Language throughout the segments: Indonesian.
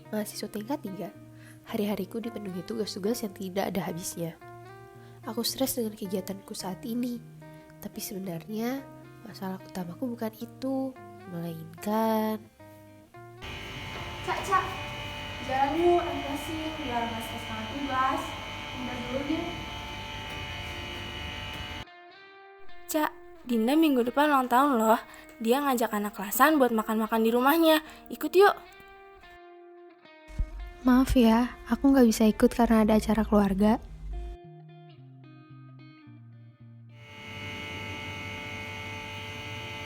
mahasiswa tingkat 3. Hari-hariku dipenuhi tugas-tugas yang tidak ada habisnya. Aku stres dengan kegiatanku saat ini, tapi sebenarnya masalah utamaku bukan itu, melainkan Cak, jalan yuk, MTSing biar gak stres sama tugas. Udah dulu deh. Cak, Dinda minggu depan ulang tahun loh. Dia ngajak anak kelasan buat makan-makan di rumahnya. Ikut yuk. maaf ya, aku gak bisa ikut karena ada acara keluarga.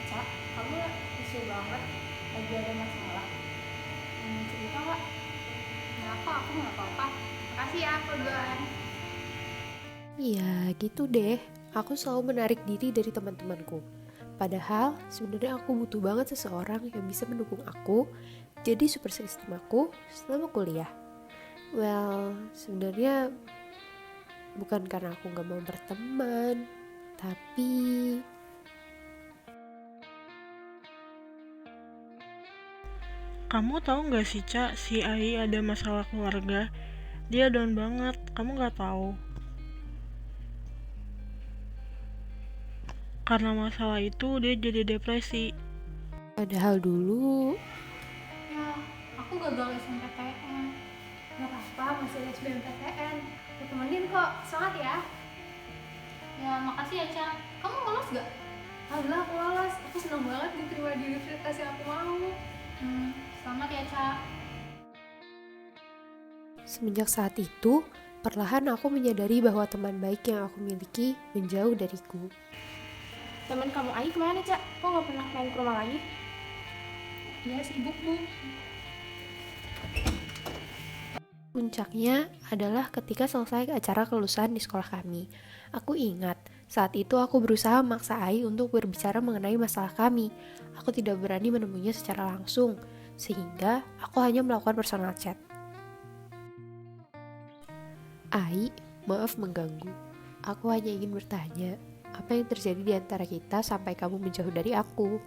Cak, kamu isu banget, lagi ada masalah. Cerita gak? Kenapa aku gak apa-apa. Makasih ya, perduaan. Iya, gitu deh. Aku selalu menarik diri dari teman-temanku. Padahal sebenarnya aku butuh banget seseorang yang bisa mendukung aku jadi super system aku selama kuliah. Well, sebenarnya bukan karena aku gak mau berteman, tapi Kamu tahu nggak sih, Cak, si Ai ada masalah keluarga. Dia down banget, kamu nggak tahu. Karena masalah itu dia jadi depresi. padahal dulu Ya, aku gagal SNMPTN. Gak apa-apa, masih ada SBMPTN. Aku temenin kok, semangat ya. Ya, makasih ya, Cak. Kamu lolos gak? Alhamdulillah aku lolos. Aku senang banget diterima di universitas yang aku mau. Selamat ya, Cak. semenjak saat itu, perlahan aku menyadari bahwa teman baik yang aku miliki menjauh dariku. Teman kamu Ai kemana, Cak? Kok gak pernah main ke rumah lagi? Iya, sibuk, Bu. Puncaknya adalah ketika selesai acara kelulusan di sekolah kami. Aku ingat, saat itu aku berusaha memaksa Ai untuk berbicara mengenai masalah kami. Aku tidak berani menemuinya secara langsung, sehingga aku hanya melakukan personal chat. Ai, maaf mengganggu. Aku hanya ingin bertanya, apa yang terjadi di antara kita sampai kamu menjauh dari aku?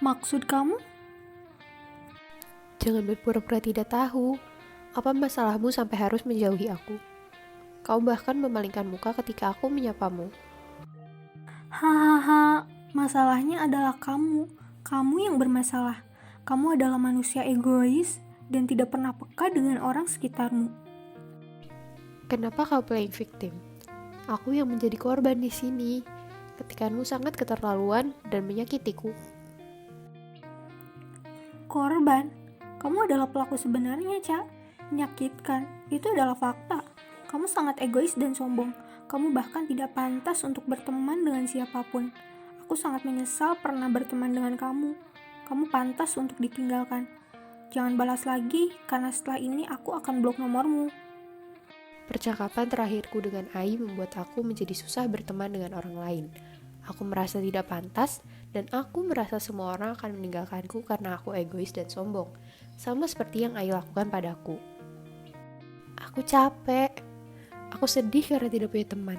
Maksud kamu? Jangan berpura-pura tidak tahu. Apa masalahmu sampai harus menjauhi aku? Kau bahkan memalingkan muka ketika aku menyapamu. Hahaha, masalahnya adalah kamu. Kamu yang bermasalah. Kamu adalah manusia egois dan tidak pernah peka dengan orang sekitarmu. Kenapa kau playing victim? Aku yang menjadi korban di sini. Ketikanmu sangat keterlaluan dan menyakitiku. Korban, kamu adalah pelaku sebenarnya, Cak. Menyakitkan, itu adalah fakta. Kamu sangat egois dan sombong. Kamu bahkan tidak pantas untuk berteman dengan siapapun. Aku sangat menyesal pernah berteman dengan kamu. Kamu pantas untuk ditinggalkan. Jangan balas lagi, karena setelah ini aku akan blok nomormu. Percakapan terakhirku dengan Ai membuat aku menjadi susah berteman dengan orang lain. Aku merasa tidak pantas, dan aku merasa semua orang akan meninggalkanku karena aku egois dan sombong, sama seperti yang Ai lakukan padaku. Aku capek. Aku sedih karena tidak punya teman.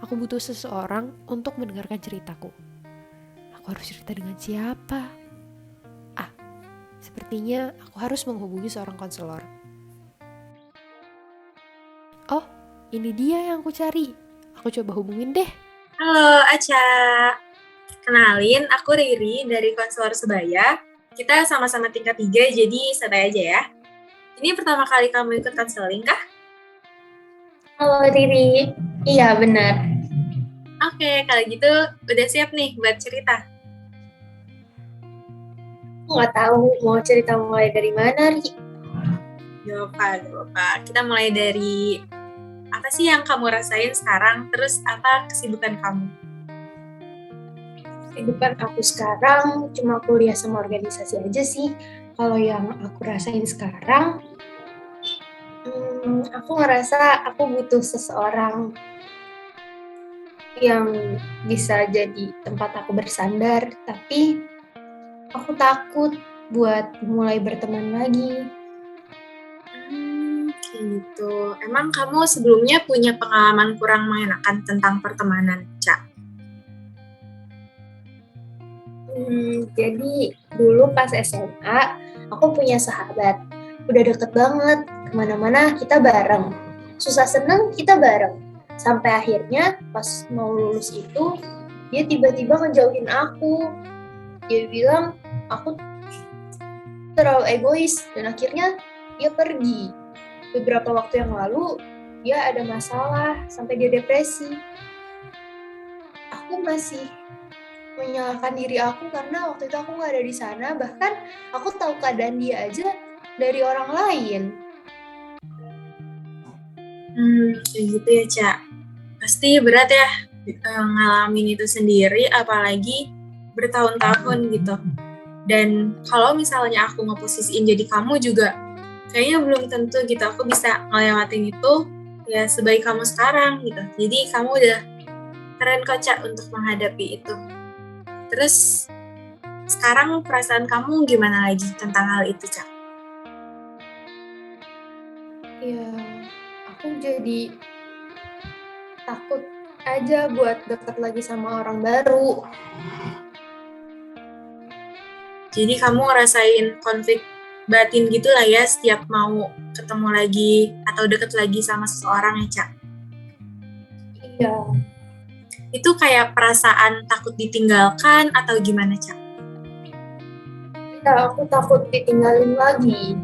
Aku butuh seseorang untuk mendengarkan ceritaku. Aku harus cerita dengan siapa? Sepertinya aku harus menghubungi seorang konselor. Oh, ini dia yang aku cari. Aku coba hubungin deh. Halo Aca, kenalin aku Riri dari Konselor Sebaya. Kita sama-sama tingkat 3, jadi santai aja ya. Ini pertama kali kamu ikut konseling kah? Halo Riri, iya benar. Oke, kalau gitu udah siap nih buat cerita. Aku nggak tahu mau cerita mulai dari mana, Ri. Gak apa-apa. Kita mulai dari apa sih yang kamu rasain sekarang, terus apa kesibukan kamu? Kesibukan aku sekarang cuma kuliah sama organisasi aja sih. Kalau yang aku rasain sekarang, aku ngerasa aku butuh seseorang yang bisa jadi tempat aku bersandar, tapi aku takut buat mulai berteman lagi. Gitu. Emang kamu sebelumnya punya pengalaman kurang mengenakan tentang pertemanan, Ca? Jadi dulu pas SMA, aku punya sahabat. Udah deket banget, kemana-mana kita bareng. Susah seneng kita bareng. Sampai akhirnya pas mau lulus itu, dia tiba-tiba ngejauhin aku. Dia bilang, aku terlalu egois, dan akhirnya dia pergi. Beberapa waktu yang lalu, dia ada masalah, sampai dia depresi. Aku masih menyalahkan diri aku karena waktu itu aku nggak ada di sana, bahkan aku tahu keadaan dia aja dari orang lain. Kayak gitu ya, Ca. Pasti berat ya ngalamin itu sendiri, apalagi bertahun-tahun gitu. Dan kalau misalnya aku ngeposisiin jadi kamu juga, kayaknya belum tentu gitu aku bisa ngelewatin itu ya sebaik kamu sekarang gitu. Jadi kamu udah keren kok, Ca, untuk menghadapi itu. Terus sekarang perasaan kamu gimana lagi tentang hal itu, Ca? Ya, aku jadi takut aja buat deket lagi sama orang baru. Jadi kamu ngerasain konflik batin gitu lah ya setiap mau ketemu lagi atau deket lagi sama seseorang ya, Ca? Iya, Itu kayak perasaan takut ditinggalkan atau gimana, Ca? ya aku takut ditinggalin lagi.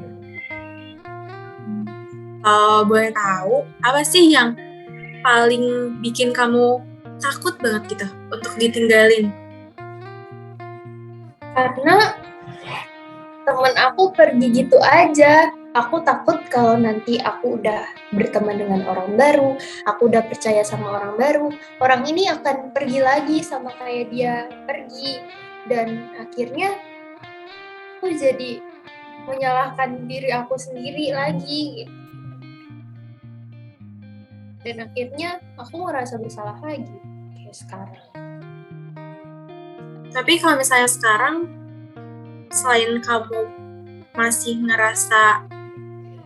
Boleh tahu, apa sih yang paling bikin kamu takut banget gitu untuk ditinggalin? Karena temen aku pergi gitu aja. Aku takut kalau nanti aku udah berteman dengan orang baru, aku udah percaya sama orang baru, orang ini akan pergi lagi sama kayak dia pergi. Dan akhirnya aku jadi menyalahkan diri aku sendiri lagi gitu. Dan akhirnya aku ngerasa bersalah lagi kayak sekarang. Tapi kalau misalnya sekarang, selain kamu masih ngerasa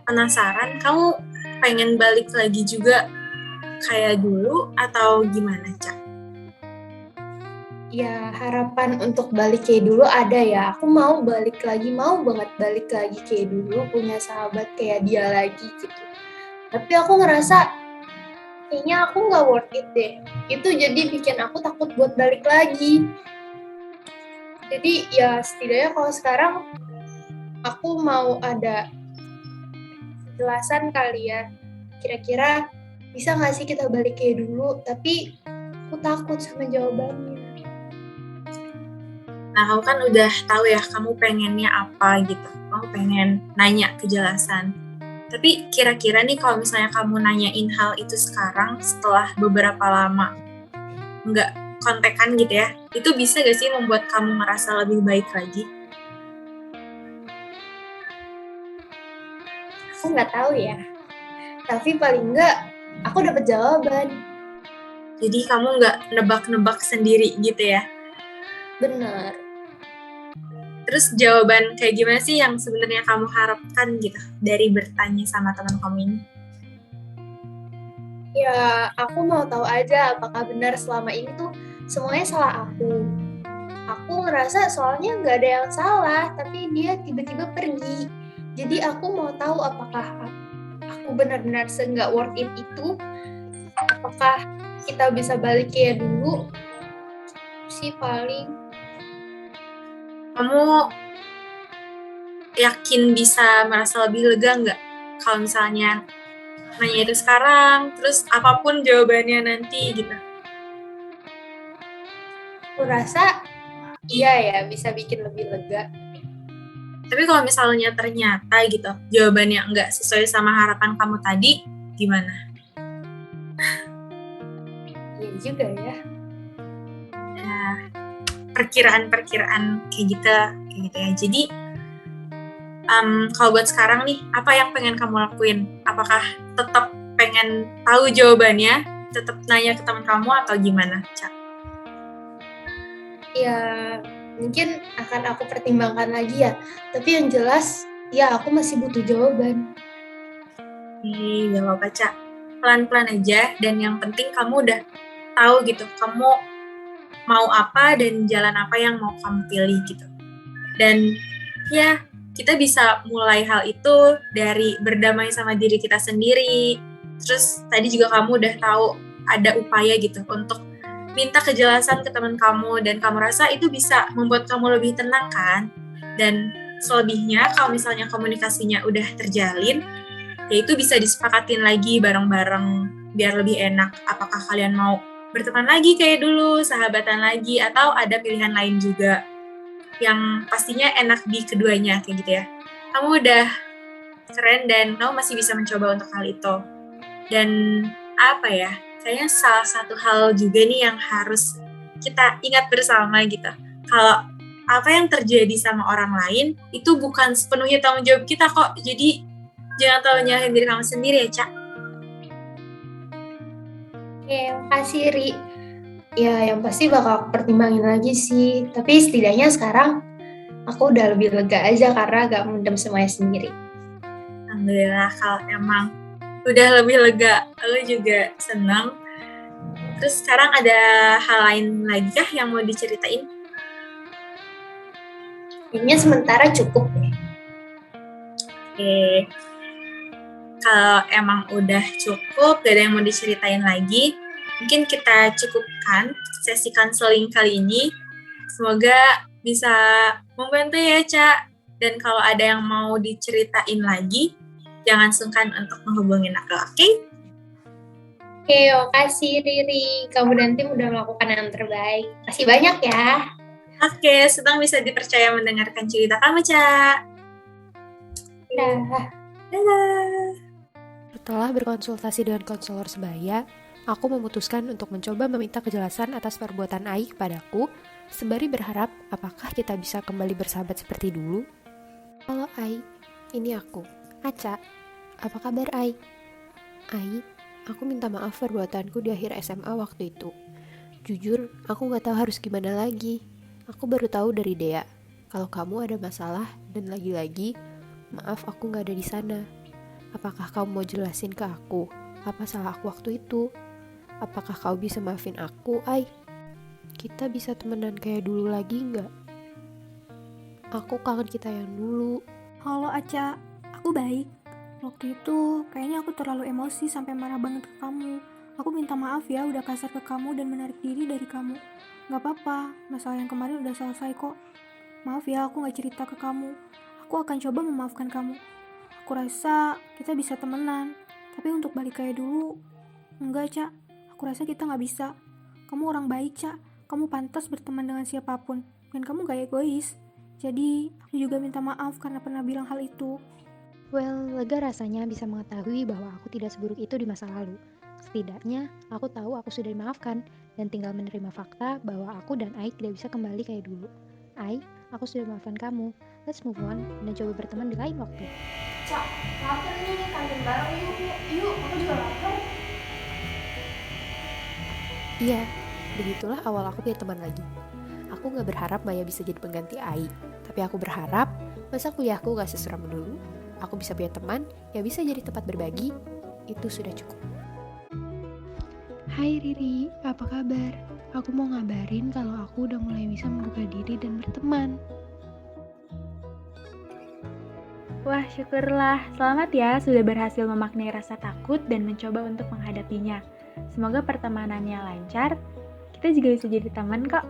penasaran, kamu pengen balik lagi juga kayak dulu atau gimana, Ca? Ya harapan untuk balik kayak dulu ada ya. Aku mau balik lagi, mau banget balik lagi kayak dulu, punya sahabat kayak dia lagi gitu. Tapi aku ngerasa kayaknya aku nggak worth it deh. Itu jadi bikin aku takut buat balik lagi. Jadi ya setidaknya kalau sekarang aku mau ada kejelasan kali ya. Kira-kira bisa nggak sih kita balik kayak dulu? Tapi aku takut sama jawabannya. Nah, kamu kan udah tahu ya kamu pengennya apa gitu. Kamu pengen nanya kejelasan. Tapi kira-kira nih kalau misalnya kamu nanyain hal itu sekarang setelah beberapa lama nggak kontekan gitu ya, itu bisa gak sih membuat kamu ngerasa lebih baik lagi? Aku nggak tahu ya. Tapi paling nggak aku dapat jawaban. Jadi kamu nggak nebak-nebak sendiri gitu ya? Benar. Terus jawaban kayak gimana sih yang sebenarnya kamu harapkan gitu dari bertanya sama teman kamu ini? Ya, aku mau tahu aja apakah benar selama ini tuh semuanya salah aku. Aku ngerasa soalnya nggak ada yang salah, tapi dia tiba-tiba pergi. Jadi aku mau tahu apakah aku benar-benar nggak worth it itu. Apakah kita bisa balik kayak dulu? Sih paling. Kamu yakin bisa merasa lebih lega nggak kalau misalnya nanya itu sekarang, terus apapun jawabannya nanti gitu? Aku rasa iya ya bisa bikin lebih lega. Tapi kalau misalnya ternyata gitu jawabannya nggak sesuai sama harapan kamu tadi, gimana? Iya juga ya. Nah, perkiraan kayak gitu ya. Jadi kalau buat sekarang nih, apa yang pengen kamu lakuin? Apakah tetap pengen tahu jawabannya, tetap nanya ke teman kamu atau gimana, Ca? Ya mungkin akan aku pertimbangkan lagi ya. Tapi yang jelas ya aku masih butuh jawaban. Gak apa-apa, Ca. Pelan-pelan aja, dan yang penting kamu udah tahu gitu, kamu mau apa dan jalan apa yang mau kamu pilih gitu. Dan ya, kita bisa mulai hal itu dari berdamai sama diri kita sendiri. Terus tadi juga kamu udah tahu ada upaya gitu untuk minta kejelasan ke teman kamu, dan kamu rasa itu bisa membuat kamu lebih tenang kan. Dan selebihnya kalau misalnya komunikasinya udah terjalin, ya itu bisa disepakatin lagi bareng-bareng biar lebih enak. Apakah kalian mau berteman lagi kayak dulu, sahabatan lagi, atau ada pilihan lain juga yang pastinya enak di keduanya kayak gitu ya. Kamu udah keren dan kamu masih bisa mencoba untuk hal itu. Dan apa ya, kayaknya salah satu hal juga nih yang harus kita ingat bersama gitu. Kalau apa yang terjadi sama orang lain itu bukan sepenuhnya tanggung jawab kita kok. Jadi jangan terlalu nyalahin diri kamu sendiri ya, Cak. Oke, makasih Ri. Ya, yang pasti bakal aku pertimbangin lagi sih. Tapi setidaknya sekarang aku udah lebih lega aja karena gak mendem semuanya sendiri. Alhamdulillah kalau emang udah lebih lega, lo juga senang. Terus sekarang ada hal lain lagi kah yang mau diceritain? Kayaknya sementara cukup deh. Oke. Kalau emang udah cukup, gak ada yang mau diceritain lagi, mungkin kita cukupkan sesi counseling kali ini. Semoga bisa membantu ya, Cak. Dan kalau ada yang mau diceritain lagi, jangan sungkan untuk menghubungin aku, oke? Oke, makasih Riri. Kamu dan tim udah melakukan yang terbaik. Makasih banyak ya. Oke, senang bisa dipercaya mendengarkan cerita kamu, Cak. Dah. Dadah. Setelah berkonsultasi dengan konselor sebaya, aku memutuskan untuk mencoba meminta kejelasan atas perbuatan Ai kepadaku, sembari berharap apakah kita bisa kembali bersahabat seperti dulu. Halo Ai, ini aku, Aca. Apa kabar Ai? Ai, aku minta maaf perbuatanku di akhir SMA waktu itu. Jujur, aku gak tahu harus gimana lagi. Aku baru tahu dari Dea, kalau kamu ada masalah dan lagi-lagi, maaf aku gak ada di sana. Apakah kamu mau jelasin ke aku apa salah aku waktu itu? Apakah kau bisa maafin aku, Ai? Kita bisa temenan kayak dulu lagi nggak? Aku kangen kita yang dulu. Halo Aca, aku baik. Waktu itu kayaknya aku terlalu emosi sampai marah banget ke kamu. Aku minta maaf ya udah kasar ke kamu dan menarik diri dari kamu. Gak apa-apa, masalah yang kemarin udah selesai kok. Maaf ya aku gak cerita ke kamu. Aku akan coba memaafkan kamu. Aku rasa kita bisa temenan. Tapi untuk balik kayak dulu, enggak Cak. Aku rasa kita gak bisa. Kamu orang baik Cak. Kamu pantas berteman dengan siapapun. Dan kamu gak egois. Jadi aku juga minta maaf karena pernah bilang hal itu. Well, lega rasanya bisa mengetahui bahwa aku tidak seburuk itu di masa lalu. Setidaknya, aku tahu aku sudah dimaafkan dan tinggal menerima fakta bahwa aku dan Ai tidak bisa kembali kayak dulu. Ai, aku sudah maafkan kamu. Let's move on dan coba berteman di lain waktu. Cak, lapar nih, kantin bareng yuk, aku juga lapar. Iya, begitulah awal aku punya teman lagi. Aku gak berharap Maya bisa jadi pengganti Ai, tapi aku berharap masa kuliahku gak seseram dulu. Aku bisa punya teman yang bisa jadi tempat berbagi, itu sudah cukup. Hai Riri, apa kabar? Aku mau ngabarin kalau aku udah mulai bisa membuka diri dan berteman. Wah, syukurlah. Selamat ya sudah berhasil memaknai rasa takut dan mencoba untuk menghadapinya. Semoga pertemanannya lancar. Kita juga bisa jadi teman kok.